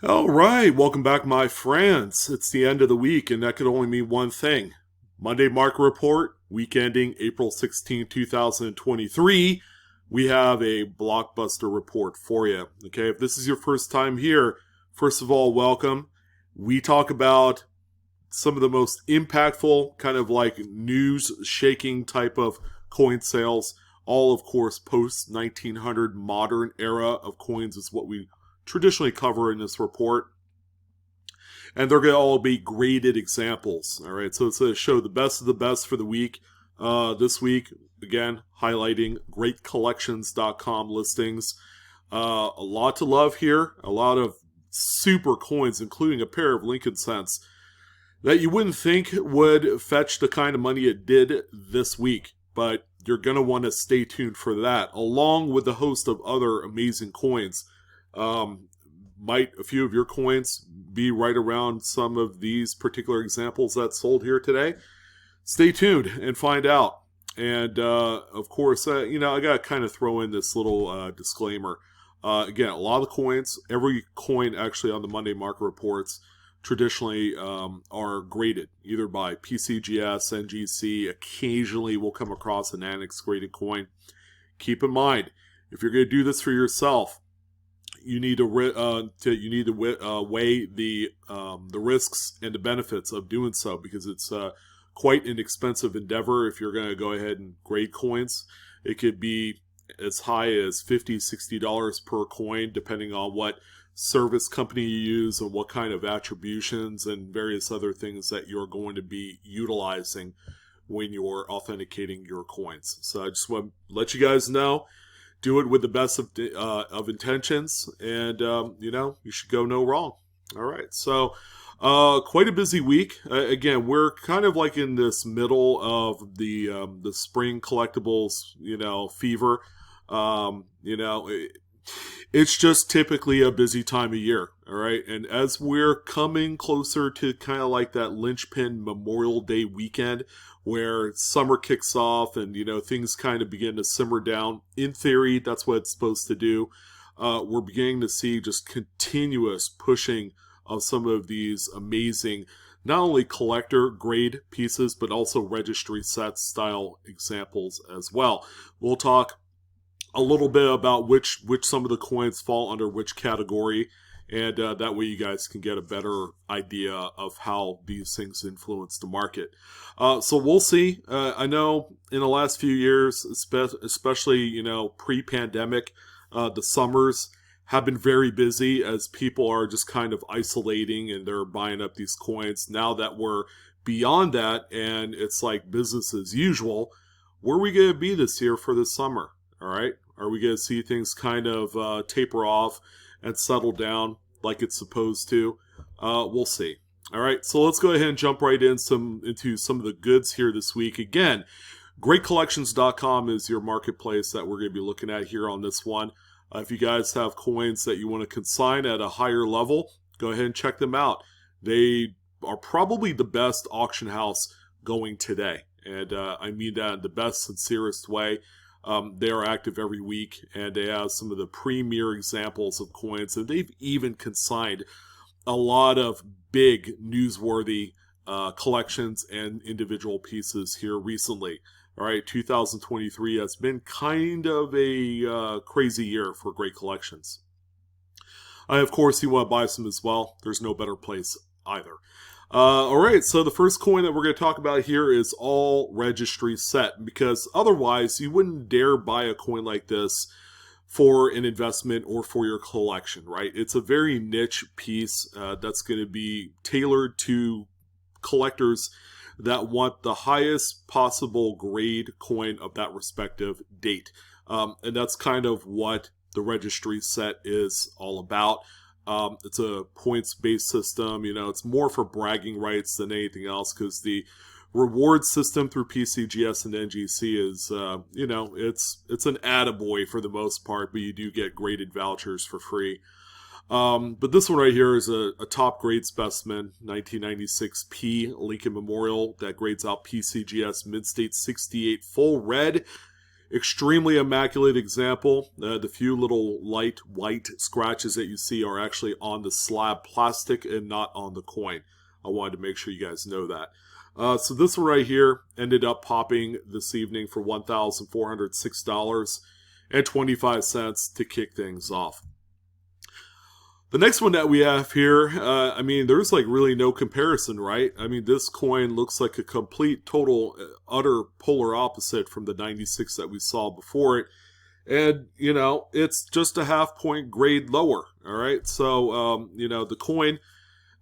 All right, welcome back, my friends. It's the end of the week, and that could only mean one thing. Monday market report, week ending April 16, 2023. We have a blockbuster report for you. Okay, if this is your first time here, first of all, welcome. We talk about some of the most impactful, kind of like news shaking type of coin sales. All, of course, post 1900 modern era of coins is what we traditionally cover in this report. And they're going to all be graded examples. All right, so it's going to show the best of the best for the week. This week, again, highlighting greatcollections.com listings. A lot to love here. A lot of super coins, including a pair of Lincoln Cents that you wouldn't think would fetch the kind of money it did this week. But you're going to want to stay tuned for that, along with a host of other amazing coins. Might a few of your coins be right around some of these particular examples that sold here today? Stay tuned and find out. And of course, I got to kind of throw in this little disclaimer. Again, a lot of the coins, every coin actually on the Monday market reports traditionally are graded either by PCGS, NGC. Occasionally we'll come across an annex graded coin. Keep in mind, if you're going to do this for yourself, you need to weigh the risks and the benefits of doing so, because it's quite an expensive endeavor. If you're going to go ahead and grade coins, it could be as high as $50-$60 per coin, depending on what service company you use and what kind of attributions and various other things that you're going to be utilizing when you're authenticating your coins. So I just want to let you guys know. Do it with the best of intentions, and you should go no wrong. All right, so quite a busy week. Again, we're kind of like in this middle of the spring collectibles, fever. It's just typically a busy time of year. All right, and as we're coming closer to kind of like that linchpin Memorial Day weekend, where summer kicks off and things kind of begin to simmer down. In theory, that's what it's supposed to do. We're beginning to see just continuous pushing of some of these amazing, not only collector grade pieces, but also registry set style examples as well. We'll talk a little bit about which some of the coins fall under which category. And that way you guys can get a better idea of how these things influence the market. So we'll see. I know in the last few years, especially, pre-pandemic, the summers have been very busy as people are just kind of isolating and they're buying up these coins. Now that we're beyond that and it's like business as usual, where are we going to be this year for this summer? All right. Are we going to see things kind of taper off and settle down like it's supposed to? We'll see. All right, so let's go ahead and jump right into some of the goods here this week. Again, greatcollections.com is your marketplace that we're going to be looking at here on this one. If you guys have coins that you want to consign at a higher level, go ahead and check them out. They are probably the best auction house going today, and I mean that in the best, sincerest way. They are active every week, and they have some of the premier examples of coins, and they've even consigned a lot of big newsworthy collections and individual pieces here recently. All right, 2023 has been kind of a crazy year for great collections. Of course, you want to buy some as well. There's no better place either. All right, so the first coin that we're going to talk about here is all registry set, because otherwise you wouldn't dare buy a coin like this for an investment or for your collection, right? It's a very niche piece that's going to be tailored to collectors that want the highest possible grade coin of that respective date. And that's kind of what the registry set is all about. It's a points-based system. It's more for bragging rights than anything else, because the reward system through PCGS and NGC is, it's an attaboy for the most part, but you do get graded vouchers for free. But this one right here is a top grade specimen, 1996 P Lincoln Memorial that grades out PCGS Mid-State 68 full red. Extremely immaculate example. The few little light white scratches that you see are actually on the slab plastic and not on the coin. I wanted to make sure you guys know that. So this one right here ended up popping this evening for $1,406.25 to kick things off. The next one that we have here, I mean, there's like really no comparison, right? I mean, this coin looks like a complete, total, utter polar opposite from the 96 that we saw before it. And, you know, it's just a half-point grade lower, all right? So, you know, the coin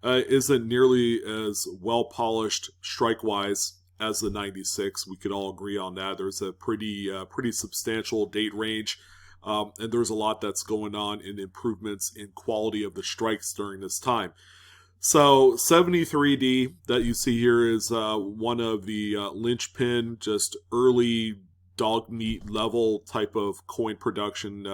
isn't nearly as well-polished strike-wise as the 96. We could all agree on that. There's a pretty substantial date range. And there's a lot that's going on in improvements in quality of the strikes during this time. So 73D that you see here is one of the linchpin, just early dog meat level type of coin production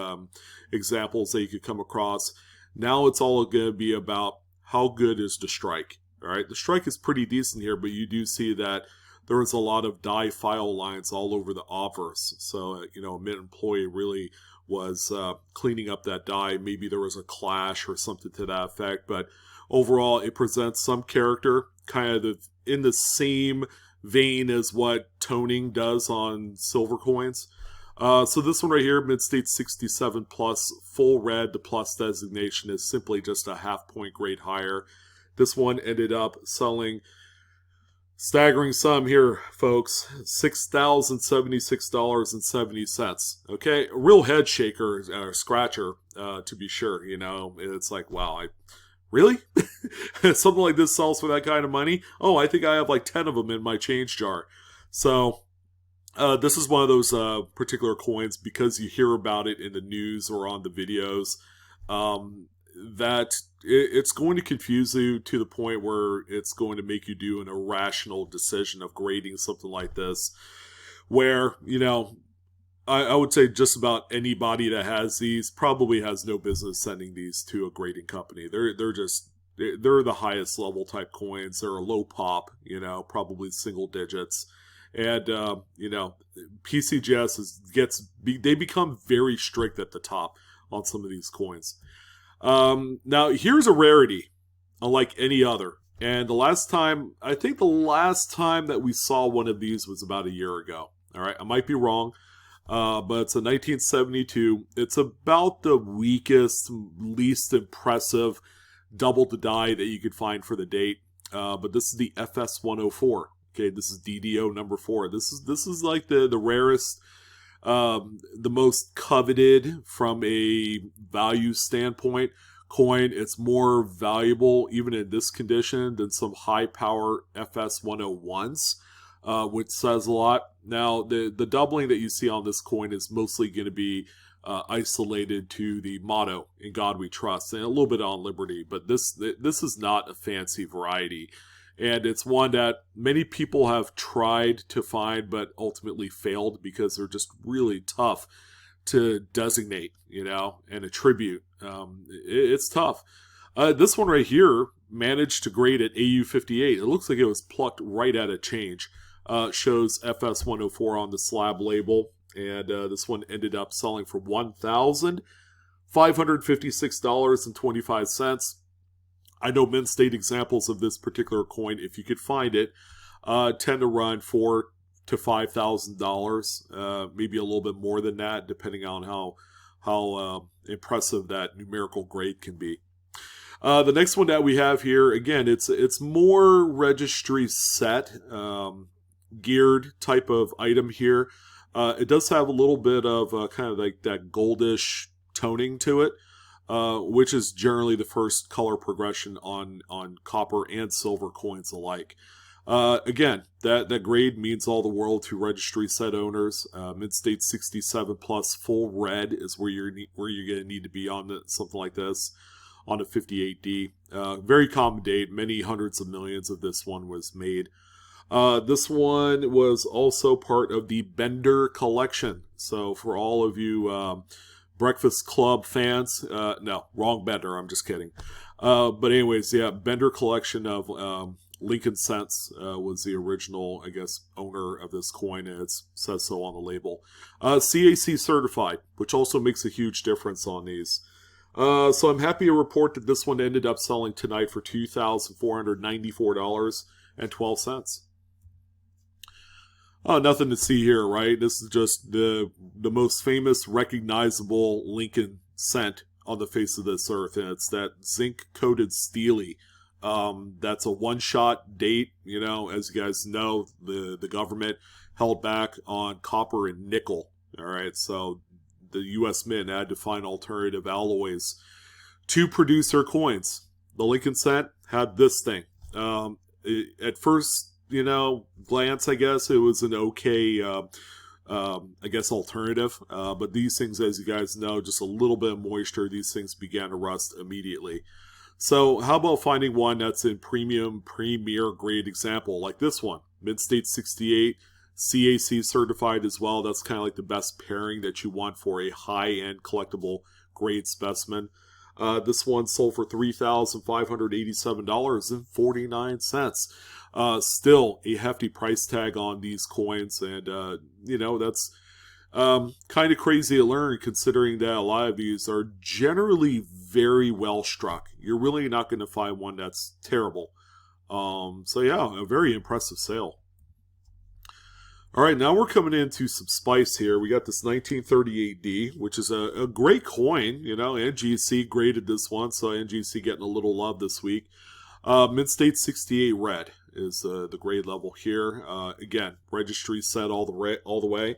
examples that you could come across. Now it's all going to be about how good is the strike. All right, the strike is pretty decent here, but you do see that there was a lot of die file lines all over the obverse. So, you know, a Mint employee really was cleaning up that die. Maybe there was a clash or something to that effect, but overall it presents some character, kind of in the same vein as what toning does on silver coins. So this one right here, Mid-State 67 plus, full red. The plus designation is simply just a half-point grade higher. This one ended up selling, staggering sum here, folks, $6,076.70. Okay, a real head shaker, or scratcher, to be sure. You know, it's like, wow, really? Something like this sells for that kind of money? Oh, I think I have like 10 of them in my change jar. So this is one of those particular coins, because you hear about it in the news or on the videos, that it's going to confuse you to the point where it's going to make you do an irrational decision of grading something like this, where, you know, I would say just about anybody that has these probably has no business sending these to a grading company. They're the highest level type coins. They're a low pop, you know, probably single digits. And, you know, PCGS they become very strict at the top on some of these coins. Now, here's a rarity, unlike any other. And I think the last time that we saw one of these was about a year ago. All right, I might be wrong, but it's a 1972. It's about the weakest, least impressive double the die that you could find for the date. But this is the FS104. Okay, this is DDO number 4. This is like the rarest, the most coveted from a value standpoint coin. It's more valuable even in this condition than some high power FS101s, which says a lot. Now the doubling that you see on this coin is mostly going to be isolated to the motto "In God We Trust" and a little bit on Liberty, but this is not a fancy variety. And it's one that many people have tried to find, but ultimately failed because they're just really tough to designate, you know, and attribute. It's tough. This one right here managed to grade at AU58. It looks like it was plucked right out of change. Shows FS104 on the slab label. And this one ended up selling for $1,556.25. I know Mint State examples of this particular coin, if you could find it, tend to run $4,000 to $5,000, maybe a little bit more than that, depending on how impressive that numerical grade can be. The next one that we have here, again, it's more registry set, geared type of item here. It does have a little bit of kind of like that goldish toning to it. Which is generally the first color progression on copper and silver coins alike. Again, that grade means all the world to registry set owners. Mid-State 67 plus full red is where you're going to need to be on something like this on a 58D. Very common date. Many hundreds of millions of this one was made. This one was also part of the Bender collection. So for all of you Breakfast Club fans, no, wrong Bender, I'm just kidding. But anyways, yeah, Bender collection of Lincoln Cents was the original, I guess, owner of this coin, and it says so on the label. CAC certified, which also makes a huge difference on these. So I'm happy to report that this one ended up selling tonight for $2,494.12. Nothing to see here, right? This is just the most famous, recognizable Lincoln cent on the face of this earth, and it's that zinc-coated steely. That's a one-shot date. You know, as you guys know, the government held back on copper and nickel. All right, so the U.S. Mint had to find alternative alloys to produce their coins. The Lincoln cent had this thing. At first, glance, I guess it was an okay, I guess, alternative. But these things, as you guys know, just a little bit of moisture, these things began to rust immediately. So how about finding one that's in premium, premier grade example, like this one, Mid-State 68, CAC certified as well. That's kind of like the best pairing that you want for a high-end collectible grade specimen. This one sold for $3,587.49. Still a hefty price tag on these coins, and that's kind of crazy to learn, considering that a lot of these are generally very well struck. You're really not going to find one that's terrible. So yeah, a very impressive sale. All right, now we're coming into some spice here. We got this 1938D, which is a great coin. NGC graded this one, so NGC getting a little love this week. Mid-State 68 red is the grade level here. Again, registry set all the way.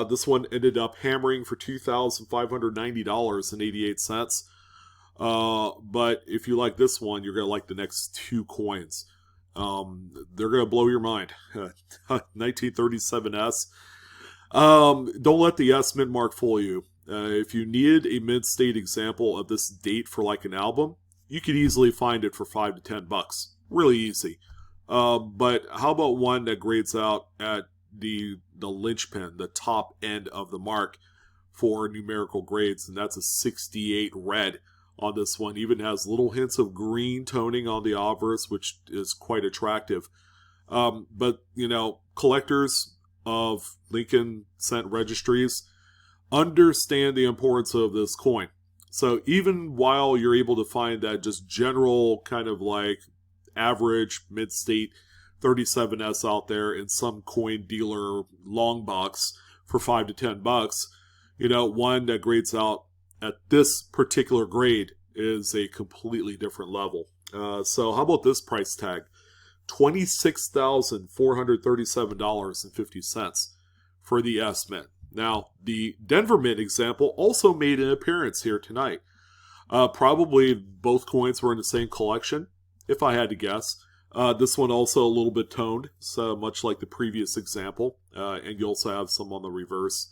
This one ended up hammering for $2,590.88. But if you like this one, you're going to like the next two coins. They're going to blow your mind. 1937S. Don't let the S mint mark fool you. If you needed a mid-state example of this date for like an album, you could easily find it for $5 to $10. Really easy. But how about one that grades out at the linchpin, the top end of the mark for numerical grades, and that's a 68 red on this one. Even has little hints of green toning on the obverse, which is quite attractive. But collectors of Lincoln cent registries understand the importance of this coin. So even while you're able to find that just general kind of like average mid-state 37S out there in some coin dealer long box for $5 to $10, one that grades out at this particular grade is a completely different level. So how about this price tag? $26,437.50 for the S Mint. Now, the Denver Mint example also made an appearance here tonight. Probably both coins were in the same collection, if I had to guess. This one also a little bit toned, so much like the previous example. And you also have some on the reverse.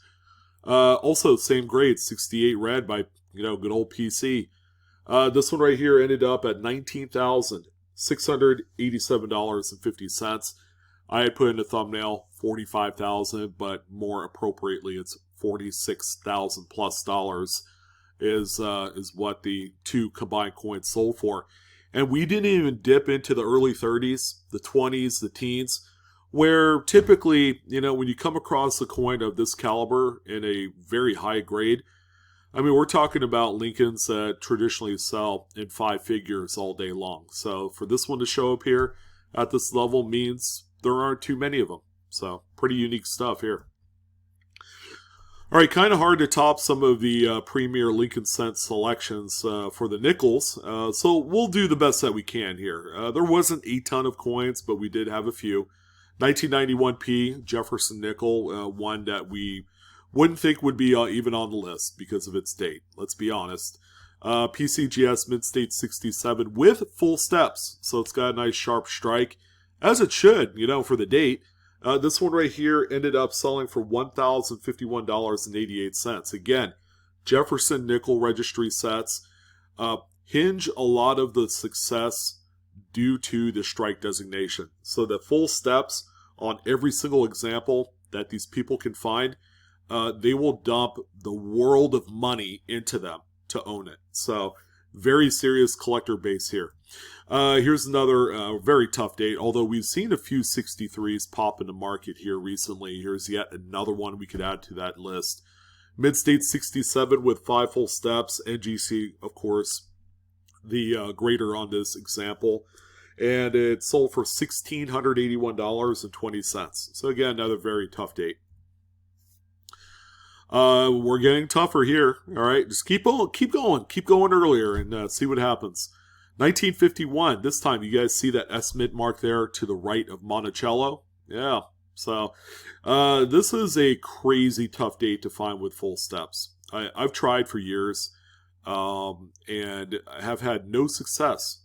Also, same grade, 68 red by, good old PC. This one right here ended up at $19,687.50. I had put in a thumbnail $45,000, but more appropriately, it's $46,000 plus is what the two combined coins sold for. And we didn't even dip into the early 30s, the 20s, the teens, where typically, when you come across a coin of this caliber in a very high grade, I mean, we're talking about Lincolns that traditionally sell in 5 figures all day long. So for this one to show up here at this level means there aren't too many of them. So pretty unique stuff here. All right, kind of hard to top some of the premier Lincoln cent selections for the nickels. So we'll do the best that we can here. There wasn't a ton of coins, but we did have a few. 1991P Jefferson nickel, one that we wouldn't think would be even on the list because of its date. Let's be honest. PCGS Mid-State 67 with full steps. So it's got a nice sharp strike, as it should, for the date. This one right here ended up selling for $1,051.88. Again, Jefferson nickel registry sets hinge a lot of the success due to the strike designation. So the full steps on every single example that these people can find, they will dump the world of money into them to own it. So very serious collector base here. Here's another very tough date, although we've seen a few 63s pop in the market here recently. Here's yet another one we could add to that list. Mid-State 67 with 5 full steps. NGC, of course, the greater on this example. And it sold for $1,681.20. So again, another very tough date. We're getting tougher here. All right, just keep going earlier and see what happens. 1951. This time, you guys see that S mint mark there to the right of Monticello? Yeah. So, this is a crazy tough date to find with full steps. I've tried for years, and have had no success.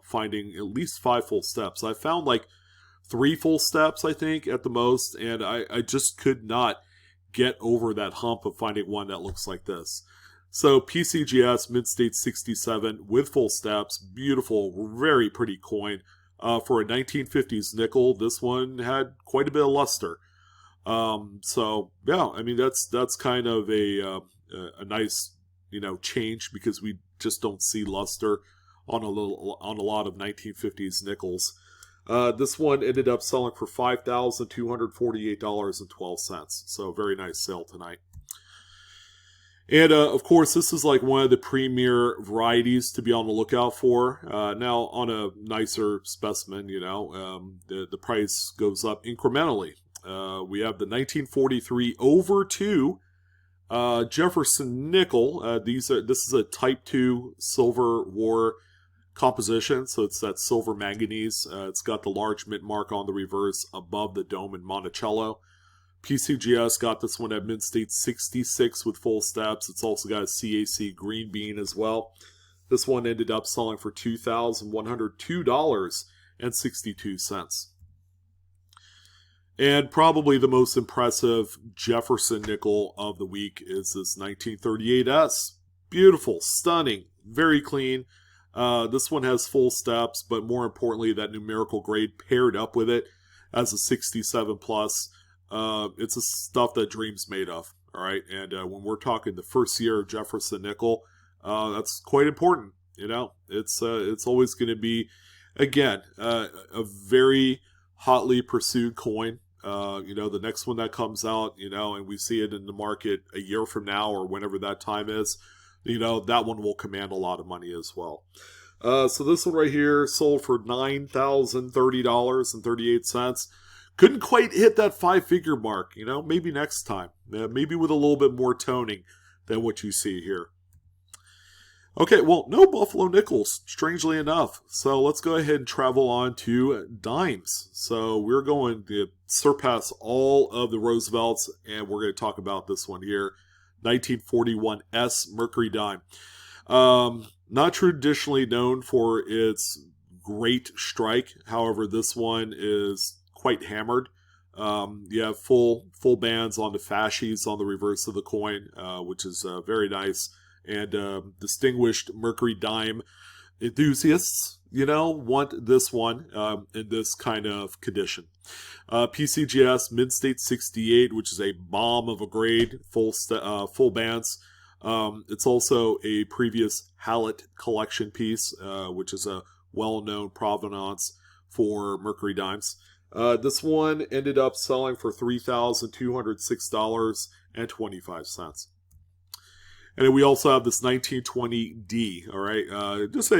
Finding at least 5 full steps. I found like 3 full steps, I think, at the most, and I just could not get over that hump of finding one that looks like this. So PCGS Mid-State 67 with full steps, beautiful, very pretty coin. For a 1950s nickel, this one had quite a bit of luster. So yeah, I mean that's kind of a nice change, because we just don't see luster on a lot of 1950s nickels. This one ended up selling for $5,248.12. So very nice sale tonight. And of course, this is like one of the premier varieties to be on the lookout for. Now, on a nicer specimen, the price goes up incrementally. We have the 1943 over 2 Jefferson nickel. This is a Type 2 Silver War composition, so it's that silver manganese. It's got the large mint mark on the reverse above the dome in Monticello. PCGS got this one at Mid-State 66 with full steps. It's also got a CAC green bean as well. This one ended up selling for $2,102.62. And probably the most impressive Jefferson nickel of the week is this 1938S. Beautiful, stunning, very clean. This one has full steps, but more importantly, that numerical grade paired up with it as a 67 plus. It's the stuff that dreams made of, all right? And when we're talking the first year of Jefferson nickel, that's quite important. It's always going to be, again, a very hotly pursued coin. The next one that comes out, and we see it in the market a year from now or whenever that time is, that one will command a lot of money as well. So this one right here sold for $9,030.38. Couldn't quite hit that 5-figure mark, maybe next time. Maybe with a little bit more toning than what you see here. Okay, well, no Buffalo nickels, strangely enough. So let's go ahead and travel on to dimes. So we're going to surpass all of the Roosevelts, and we're going to talk about this one here, 1941S Mercury dime. Not traditionally known for its great strike. However, this one is quite hammered. You have full bands on the fascies on the reverse of the coin, which is very nice. And distinguished Mercury dime enthusiasts, want this one in this kind of condition. PCGS Mid-State 68, which is a bomb of a grade, full bands. It's also a previous Hallett collection piece, which is a well-known provenance for Mercury dimes. This one ended up selling for $3,206.25. And then we also have this 1920D, all right? Just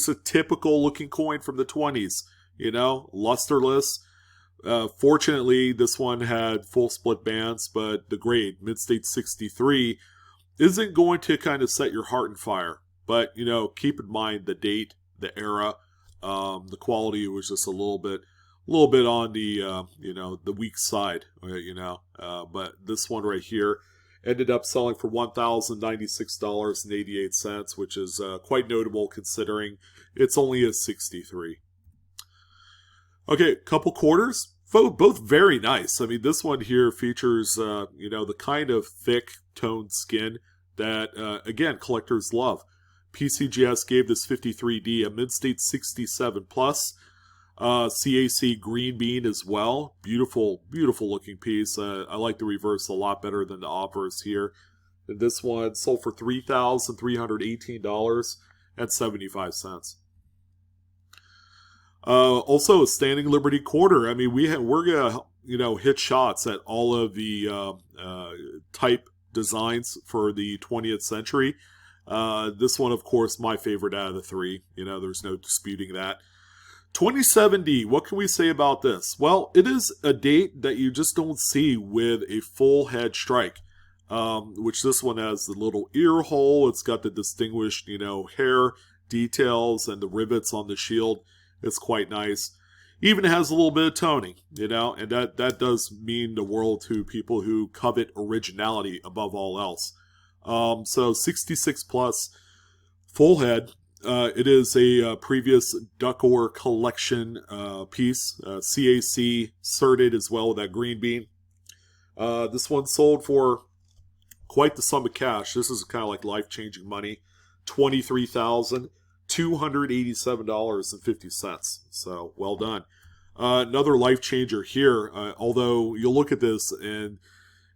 a typical looking coin from the 20s, lusterless. Fortunately, this one had full split bands, but the grade, Mid-State 63, isn't going to kind of set your heart on fire. But, keep in mind the date, the era, the quality was just a little bit on the, the weak side, but this one right here ended up selling for $1,096.88, which is quite notable considering it's only a 63. Okay, couple quarters, both very nice. I mean, this one here features, the kind of thick toned skin that, again, collectors love. PCGS gave this 53D a Mid-State 67 plus. CAC green bean as well. Beautiful, beautiful looking piece. I like the reverse a lot better than the obverse here. And this one sold for $3,318.75. Also, a standing Liberty quarter. I mean, we're gonna hit shots at all of the type designs for the 20th century. This one, of course, my favorite out of the three. There's no disputing that. 2070, what can we say about this? Well, it is a date that you just don't see with a full head strike, which this one has the little ear hole. It's got the distinguished, hair details and the rivets on the shield. It's quite nice. Even has a little bit of toning, and that does mean the world to people who covet originality above all else. So 66 plus, full head. It is a previous Ducor collection piece, CAC certed as well with that green bean. This one sold for quite the sum of cash. This is kind of like life-changing money, $23,287.50. So well done. Another life changer here. Although you'll look at this and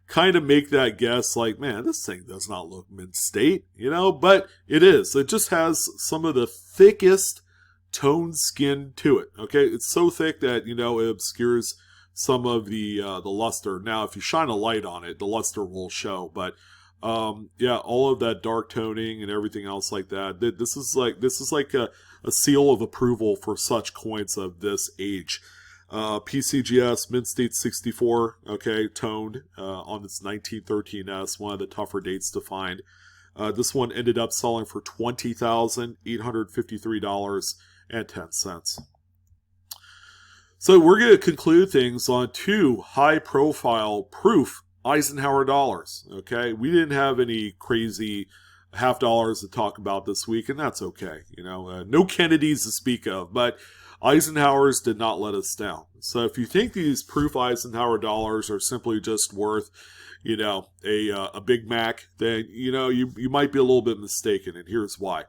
kind of make that guess like, man, this thing does not look mint state, but it is. It just has some of the thickest toned skin to it. Okay, it's so thick that it obscures some of the luster. Now, if you shine a light on it, the luster will show. But all of that dark toning and everything else like that. This is like a seal of approval for such coins of this age. PCGS Mint State 64, okay, toned on its 1913S, one of the tougher dates to find. This one ended up selling for $20,853.10. So we're going to conclude things on two high-profile proof Eisenhower dollars. Okay, we didn't have any crazy half dollars to talk about this week, and that's okay. No Kennedys to speak of, but Eisenhowers did not let us down. So if you think these proof Eisenhower dollars are simply just worth, a Big Mac, then you might be a little bit mistaken, and here's why.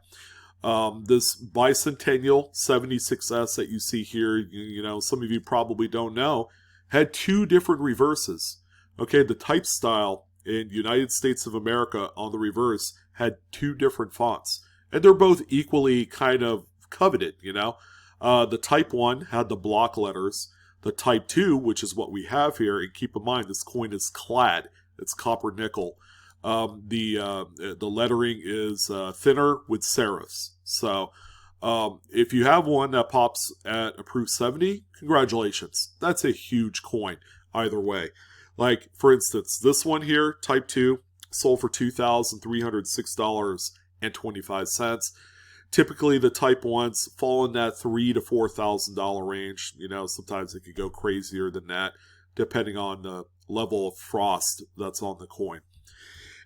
This bicentennial 76S that you see here, some of you probably don't know, had two different reverses. Okay, the type style in United States of America on the reverse had two different fonts, and they're both equally kind of coveted. The Type 1 had the block letters. The Type 2, which is what we have here, and keep in mind this coin is clad. It's copper nickel. The lettering is thinner with serifs. So if you have one that pops at a proof 70, congratulations. That's a huge coin either way. Like, for instance, this one here, Type 2, sold for $2,306.25. Typically, the Type 1s fall in that $3,000 to $4,000 range. Sometimes it could go crazier than that, depending on the level of frost that's on the coin.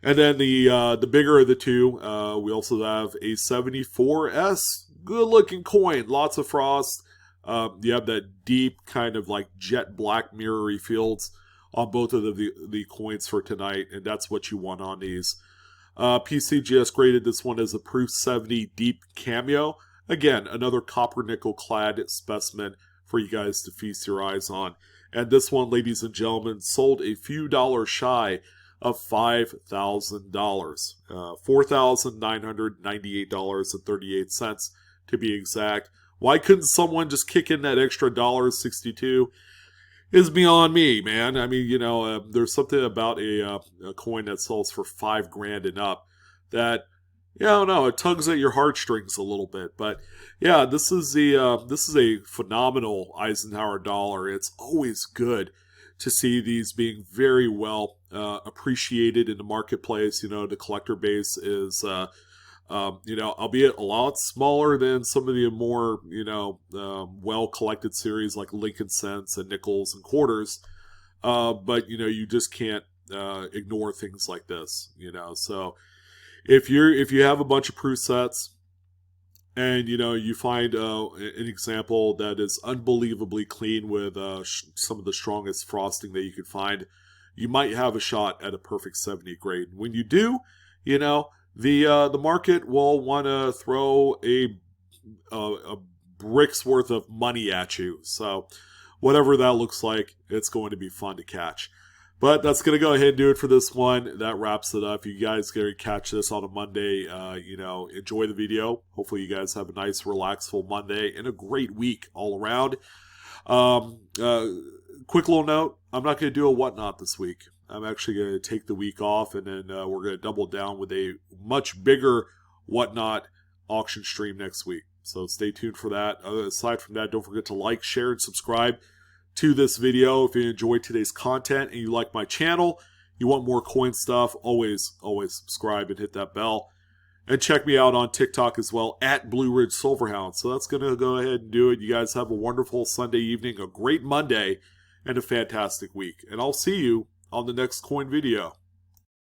And then the bigger of the two, we also have a 74S. Good-looking coin, lots of frost. You have that deep kind of like jet black mirrory fields on both of the coins for tonight, and that's what you want on these. PCGS graded this one as a proof 70 deep cameo. Again, another copper nickel clad specimen for you guys to feast your eyes on. And this one, ladies and gentlemen, sold a few dollars shy of $5,000. $4,998.38 to be exact. Why couldn't someone just kick in that extra $1.62? Is beyond me, man. I mean, there's something about a coin that sells for $5,000 and up that, it tugs at your heartstrings a little bit. But yeah, this is a phenomenal Eisenhower dollar. It's always good to see these being very well appreciated in the marketplace. The collector base is albeit a lot smaller than some of the more, well-collected series like Lincoln Cents and Nickels and Quarters. But, you just can't ignore things like this, So if you have a bunch of proof sets and, you find an example that is unbelievably clean with some of the strongest frosting that you could find, you might have a shot at a perfect 70 grade. When you do, the market will want to throw a brick's worth of money at you. So whatever that looks like, it's going to be fun to catch. But that's going to go ahead and do it for this one. That wraps it up. You guys going to catch this on a Monday. Enjoy the video. Hopefully you guys have a nice, relaxful Monday and a great week all around. Quick little note. I'm not going to do a whatnot this week. I'm actually going to take the week off, and then we're going to double down with a much bigger whatnot auction stream next week. So stay tuned for that. Aside from that, don't forget to like, share, and subscribe to this video. If you enjoyed today's content and you like my channel, you want more coin stuff, always subscribe and hit that bell. And check me out on TikTok as well, at BlueRidgeSilverhound. So that's going to go ahead and do it. You guys have a wonderful Sunday evening, a great Monday, and a fantastic week. And I'll see you on the next coin video.